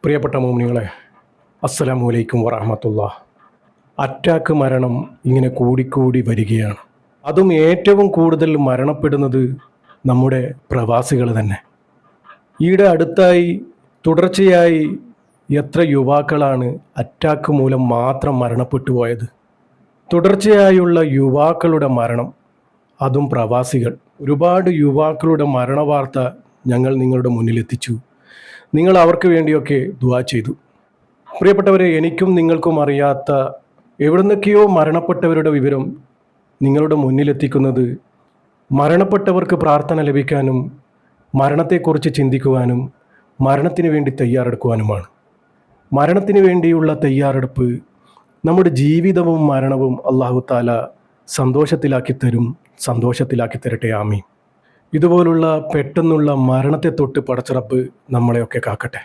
പ്രിയപ്പെട്ട മോമിനികളെ, അസ്സലാമു അലൈക്കും വറഹ്മത്തുള്ളാഹി. അറ്റാക്ക് മരണം ഇങ്ങനെ കൂടിക്കൂടി വരികയാണ്. അതും ഏറ്റവും കൂടുതൽ മരണപ്പെടുന്നത് നമ്മുടെ പ്രവാസികൾ തന്നെ. ഈയിടെ അടുത്തായി തുടർച്ചയായി എത്ര യുവാക്കളാണ് അറ്റാക്ക് മൂലം മാത്രം മരണപ്പെട്ടു പോയത്. തുടർച്ചയായുള്ള യുവാക്കളുടെ മരണം, അതും പ്രവാസികൾ. ഒരുപാട് യുവാക്കളുടെ മരണവാർത്ത ഞങ്ങൾ നിങ്ങളുടെ മുന്നിലെത്തിച്ചു. നിങ്ങൾ അവർക്ക് വേണ്ടിയൊക്കെ ദുആ ചെയ്തു. പ്രിയപ്പെട്ടവരെ, എനിക്കും നിങ്ങൾക്കും അറിയാത്ത എവിടുന്നൊക്കെയോ മരണപ്പെട്ടവരുടെ വിവരം നിങ്ങളുടെ മുന്നിലെത്തിക്കുന്നത് മരണപ്പെട്ടവർക്ക് പ്രാർത്ഥന ലഭിക്കാനും മരണത്തെക്കുറിച്ച് ചിന്തിക്കുവാനും മരണത്തിന് വേണ്ടി തയ്യാറെടുക്കുവാനുമാണ്. മരണത്തിന് വേണ്ടിയുള്ള തയ്യാറെടുപ്പ് നമ്മുടെ ജീവിതവും മരണവും അല്ലാഹു തആല സന്തോഷത്തിലാക്കി തരട്ടെ. ആമീൻ. ഇതുപോലുള്ള പെട്ടെന്നുള്ള മരണത്തെ തൊട്ട് പടച്ച റബ്ബ് നമ്മളെയൊക്കെ കാക്കട്ടെ.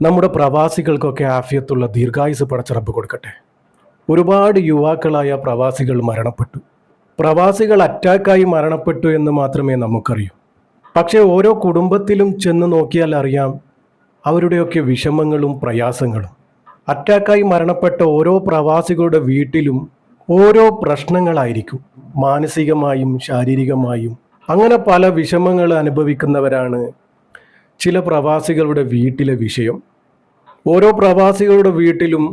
നമ്മുടെ പ്രവാസികൾക്കൊക്കെ ആഫിയത്തുള്ള ദീർഘായുസ് പടച്ച റബ്ബ് കൊടുക്കട്ടെ. ഒരുപാട് യുവാക്കളായ പ്രവാസികൾ മരണപ്പെട്ടു. പ്രവാസികൾ അറ്റാക്കായി മരണപ്പെട്ടു എന്ന് മാത്രമേ നമുക്കറിയൂ. പക്ഷേ ഓരോ കുടുംബത്തിലും ചെന്ന് നോക്കിയാൽ അറിയാം അവരുടെയൊക്കെ വിഷമങ്ങളും പ്രയാസങ്ങളും. അറ്റാക്കായി മരണപ്പെട്ട ഓരോ പ്രവാസികളുടെ വീട്ടിലും ഓരോ പ്രശ്നങ്ങളായിരിക്കും, മാനസികമായും ശാരീരികമായും. അങ്ങനെ പല വിഷമങ്ങൾ അനുഭവിക്കുന്നവരാണ് ചില പ്രവാസികളുടെ വീട്ടിലെ വിഷയം. ഓരോ പ്രവാസികളുടെ വീട്ടിലും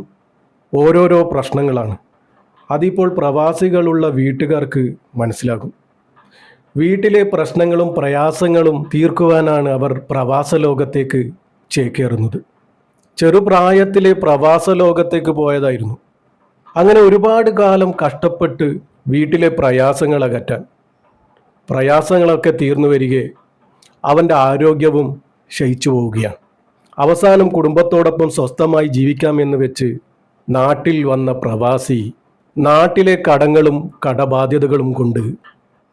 ഓരോരോ പ്രശ്നങ്ങളാണ്. അതിപ്പോൾ പ്രവാസികളുള്ള വീട്ടുകാർക്ക് മനസ്സിലാകും. വീട്ടിലെ പ്രശ്നങ്ങളും പ്രയാസങ്ങളും തീർക്കുവാനാണ് അവർ പ്രവാസ ലോകത്തേക്ക് ചേക്കേറുന്നത്. ചെറുപ്രായത്തിലെ പ്രവാസ ലോകത്തേക്ക് പോയതായിരുന്നു. അങ്ങനെ ഒരുപാട് കാലം കഷ്ടപ്പെട്ട് വീട്ടിലെ പ്രയാസങ്ങൾ അകറ്റാൻ, പ്രയാസങ്ങളൊക്കെ തീർന്നു വരികെ അവൻ്റെ ആരോഗ്യവും ക്ഷയിച്ചു പോവുകയാണ്. അവസാനം കുടുംബത്തോടൊപ്പം സ്വസ്ഥമായി ജീവിക്കാമെന്ന് വെച്ച് നാട്ടിൽ വന്ന പ്രവാസി നാട്ടിലെ കടങ്ങളും കടബാധ്യതകളും കൊണ്ട്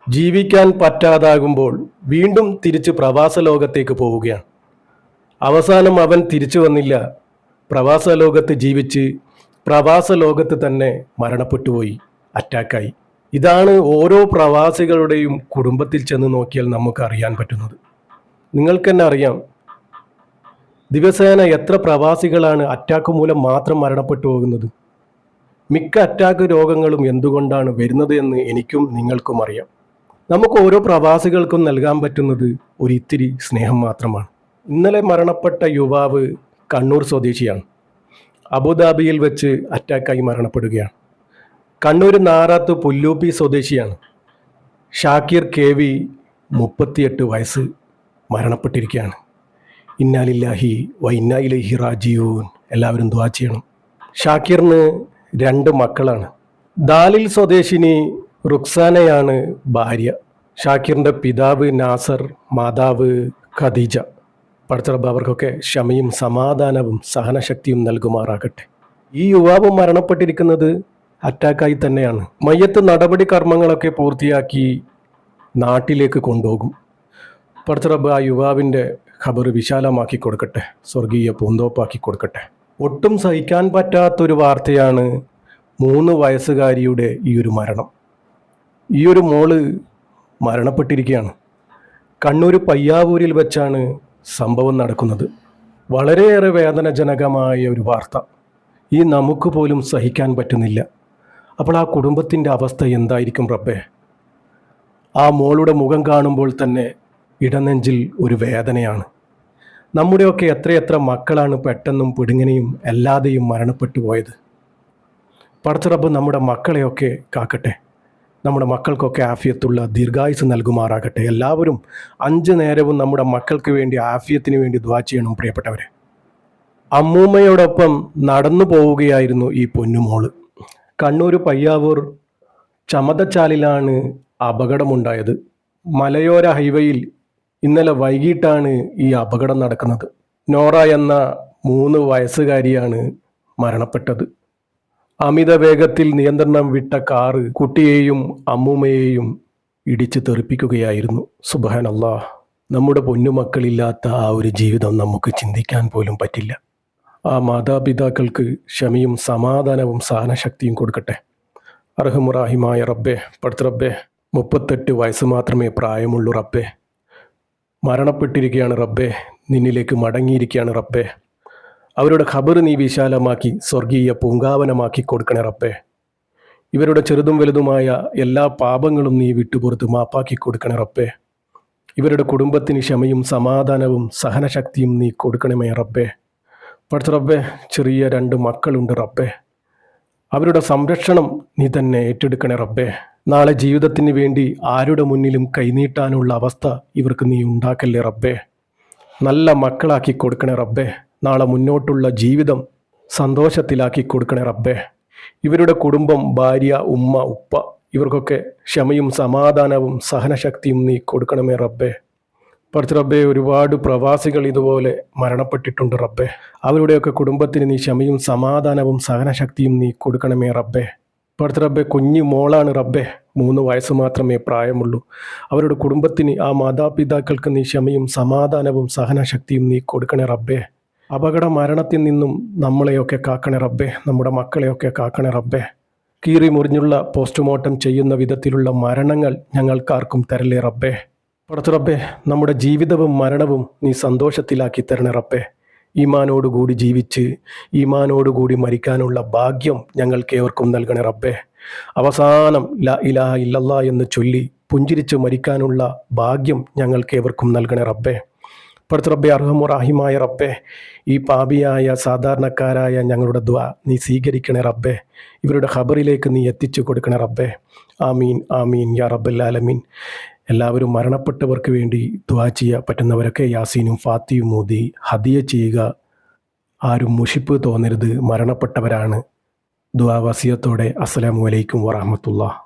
ജീവിക്കാൻ പറ്റാതാകുമ്പോൾ വീണ്ടും തിരിച്ച് പ്രവാസ ലോകത്തേക്ക് പോവുകയാണ്. അവസാനം അവൻ തിരിച്ചു വന്നില്ല. പ്രവാസ ലോകത്ത് ജീവിച്ച് പ്രവാസ ലോകത്ത് തന്നെ മരണപ്പെട്ടുപോയി, അറ്റാക്കായി. ഇതാണ് ഓരോ പ്രവാസികളുടെയും കുടുംബത്തിൽ ചെന്ന് നോക്കിയാൽ നമുക്ക് അറിയാൻ പറ്റുന്നത്. നിങ്ങൾക്ക് തന്നെ അറിയാം, ദിവസേന എത്ര പ്രവാസികളാണ് അറ്റാക്ക് മൂലം മാത്രം മരണപ്പെട്ടു പോകുന്നത്. മിക്ക അറ്റാക്ക് രോഗങ്ങളും എന്തുകൊണ്ടാണ് വരുന്നത് എന്ന് എനിക്കും നിങ്ങൾക്കും അറിയാം. നമുക്ക് ഓരോ പ്രവാസികൾക്കും നൽകാൻ പറ്റുന്നത് ഒരു ഇത്തിരി സ്നേഹം മാത്രമാണ്. ഇന്നലെ മരണപ്പെട്ട യുവാവ് കണ്ണൂർ സ്വദേശിയാണ്. അബുദാബിയിൽ വെച്ച് അറ്റാക്കായി മരണപ്പെടുകയാണ്. കണ്ണൂർ നാറാത്ത് പുല്ലൂപ്പി സ്വദേശിയാണ്. ഷാക്കിർ KV 38 വയസ്സ് മരണപ്പെട്ടിരിക്കുകയാണ്. ഇന്നാ ലില്ലാഹി വ ഇന്നാ ഇലൈഹി റാജിഊൻ. എല്ലാവരും ദുആ ചെയ്യണം. ഷാക്കിറിന് 2 മക്കളാണ്. ദാലിൽ സ്വദേശിനി റുക്സാനയാണ് ഭാര്യ. ഷാക്കിറിൻ്റെ പിതാവ് നാസർ, മാതാവ് ഖദീജ. പടച്ച റബ്ബ് അവർക്കൊക്കെ ക്ഷമയും സമാധാനവും സഹനശക്തിയും നൽകുമാറാകട്ടെ. ഈ യുവാവ് മരണപ്പെട്ടിരിക്കുന്നത് അറ്റാക്കായി തന്നെയാണ്. മയ്യത്ത് നടപടി കർമ്മങ്ങളൊക്കെ പൂർത്തിയാക്കി നാട്ടിലേക്ക് കൊണ്ടുപോകും. പടച്ച റബ്ബ് ആ യുവാവിൻ്റെ ഖബർ വിശാലമാക്കി കൊടുക്കട്ടെ, സ്വർഗീയ പൂന്തോപ്പാക്കി കൊടുക്കട്ടെ. ഒട്ടും സഹിക്കാൻ പറ്റാത്തൊരു വാർത്തയാണ് 3 വയസ്സുകാരിയുടെ ഈ ഒരു മരണം. ഈ ഒരു മോള് മരണപ്പെട്ടിരിക്കുകയാണ്. കണ്ണൂർ പയ്യാവൂരിൽ വെച്ചാണ് സംഭവം നടക്കുന്നത്. വളരെയേറെ വേദനാജനകമായ ഒരു വാർത്ത. ഈ നമുക്ക് പോലും സഹിക്കാൻ പറ്റുന്നില്ല. അപ്പോൾ ആ കുടുംബത്തിൻ്റെ അവസ്ഥ എന്തായിരിക്കും റബ്ബേ? ആ മോളുടെ മുഖം കാണുമ്പോൾ തന്നെ ഇടനെഞ്ചിൽ ഒരു വേദനയാണ്. നമ്മുടെയൊക്കെ എത്രയെത്ര മക്കളാണ് പെട്ടെന്നും പിടുങ്ങനെയും അല്ലാതെയും മരണപ്പെട്ടു പോയത്. പടച്ച റബ്ബ് നമ്മുടെ മക്കളെയൊക്കെ കാക്കട്ടെ. നമ്മുടെ മക്കൾക്കൊക്കെ ആഫിയത്തുള്ള ദീർഘായുസ് നൽകുമാറാകട്ടെ. എല്ലാവരും 5 നേരവും നമ്മുടെ മക്കൾക്ക് വേണ്ടി ആഫിയത്തിന് വേണ്ടി ദുആ ചെയ്യണം. പ്രിയപ്പെട്ടവരെ, അമ്മൂമ്മയോടൊപ്പം നടന്നു പോവുകയായിരുന്നു ഈ പൊന്നുമോള്. കണ്ണൂർ പയ്യാവൂർ ചമതച്ചാലിലാണ് അപകടമുണ്ടായത്. മലയോര ഹൈവേയിൽ ഇന്നലെ വൈകിട്ടാണ് ഈ അപകടം നടക്കുന്നത്. നോറ എന്ന 3 വയസ്സുകാരിയാണ് മരണപ്പെട്ടത്. അമിത വേഗത്തിൽ നിയന്ത്രണം വിട്ട കാറ് കുട്ടിയെയും അമ്മൂമ്മയെയും ഇടിച്ച് തെറിപ്പിക്കുകയായിരുന്നു. സുബ്ഹാനല്ലാഹ്. നമ്മുടെ പൊന്നുമക്കളില്ലാത്ത ആ ഒരു ജീവിതം നമുക്ക് ചിന്തിക്കാൻ പോലും പറ്റില്ല. ആ മാതാപിതാക്കൾക്ക് ക്ഷമയും സമാധാനവും സഹനശക്തിയും കൊടുക്കട്ടെ. അർഹമുറാഹിമായ റബ്ബേ, പടച്ച റബ്ബേ, 38 വയസ്സ് മാത്രമേ പ്രായമുള്ളൂ റബ്ബേ. മരണപ്പെട്ടിരിക്കുകയാണ് റബ്ബേ. നിന്നിലേക്ക് മടങ്ങിയിരിക്കുകയാണ് റബ്ബേ. അവരുടെ ഖബർ നീ വിശാലമാക്കി സ്വർഗീയ പൂങ്കാവനമാക്കി കൊടുക്കണേ റബ്ബേ. ഇവരുടെ ചെറുതും വലുതുമായ എല്ലാ പാപങ്ങളും നീ വിട്ടുപുറത്ത് മാപ്പാക്കി കൊടുക്കണേ റബ്ബേ. ഇവരുടെ കുടുംബത്തിന് ക്ഷമയും സമാധാനവും സഹനശക്തിയും നീ കൊടുക്കണമേ റബ്ബേ. പഠിച്ച റബ്ബേ, ചെറിയ 2 മക്കളുണ്ട് റബ്ബേ. അവരുടെ സംരക്ഷണം നീ തന്നെ ഏറ്റെടുക്കണേ റബ്ബേ. നാളെ ജീവിതത്തിന് വേണ്ടി ആരുടെ മുന്നിലും കൈനീട്ടാനുള്ള അവസ്ഥ ഇവർക്ക് നീ ഉണ്ടാക്കല്ലേ റബ്ബേ. നല്ല മക്കളാക്കി കൊടുക്കണേ റബ്ബേ. നാളെ മുന്നോട്ടുള്ള ജീവിതം സന്തോഷത്തിലാക്കി കൊടുക്കണേ റബ്ബേ. ഇവരുടെ കുടുംബം, ഭാര്യ, ഉമ്മ, ഉപ്പ, ഇവർക്കൊക്കെ ക്ഷമയും സമാധാനവും സഹനശക്തിയും നീ കൊടുക്കണമേ റബ്ബേ. പഠിച്ച റബ്ബേ, ഒരുപാട് പ്രവാസികൾ ഇതുപോലെ മരണപ്പെട്ടിട്ടുണ്ട് റബ്ബേ. അവരുടെയൊക്കെ കുടുംബത്തിന് നീ ക്ഷമയും സമാധാനവും സഹനശക്തിയും നീ കൊടുക്കണമേ റബ്ബേ. പഠിച്ച റബ്ബേ, കുഞ്ഞു മോളാണ് റബ്ബേ, 3 വയസ്സ് മാത്രമേ പ്രായമുള്ളൂ. അവരുടെ കുടുംബത്തിന്, ആ മാതാപിതാക്കൾക്ക് നീ ക്ഷമയും സമാധാനവും സഹനശക്തിയും നീ കൊടുക്കണേ റബ്ബേ. അപകട മരണത്തിൽ നിന്നും നമ്മളെയൊക്കെ കാക്കണേ റബ്ബേ. നമ്മുടെ മക്കളെയൊക്കെ കാക്കണേ റബ്ബേ. കീറി മുറിഞ്ഞുള്ള പോസ്റ്റ്മോർട്ടം ചെയ്യുന്ന വിധത്തിലുള്ള മരണങ്ങൾ ഞങ്ങൾക്കാർക്കും തരലേ റബ്ബേ. പടച്ച റബ്ബേ, നമ്മുടെ ജീവിതവും മരണവും നീ സന്തോഷത്തിലാക്കി തരണേ റബ്ബേ. ഈമാനോടുകൂടി ജീവിച്ച് ഈമാനോടുകൂടി മരിക്കാനുള്ള ഭാഗ്യം ഞങ്ങൾക്കേവർക്കും നൽകണേ റബ്ബേ. അവസാനം ലാ ഇലാഹ ഇല്ലല്ലാ എന്ന് ചൊല്ലി പുഞ്ചിരിച്ച് മരിക്കാനുള്ള ഭാഗ്യം ഞങ്ങൾക്കേവർക്കും നൽകണേ റബ്ബേ. പഠിച്ച റബ്ബേ, അർഹമുറാഹിമായ റബ്ബേ, ഈ പാപിയായ സാധാരണക്കാരായ ഞങ്ങളുടെ ദുആ നീ സ്വീകരിക്കണേ റബ്ബേ. ഇവരുടെ ഖബറിലേക്ക് നീ എത്തിച്ചു കൊടുക്കണേ റബ്ബേ. ആമീൻ ആമീൻ യാ റബ്ബൽ ആലമീൻ. എല്ലാവരും മരണപ്പെട്ടവർക്ക് വേണ്ടി ദുആ ചെയ്യാൻ പറ്റുന്നവരൊക്കെ യാസീനും ഫാത്തിയും ഓതി ഹദിയ ചെയ്യുക. ആരും മുഷിപ്പ് തോന്നരുത്, മരണപ്പെട്ടവരാണ്. ദുആ വസിയത്തോടെ. അസ്സലാമു അലൈക്കും വറഹ്മത്തുള്ളാഹി.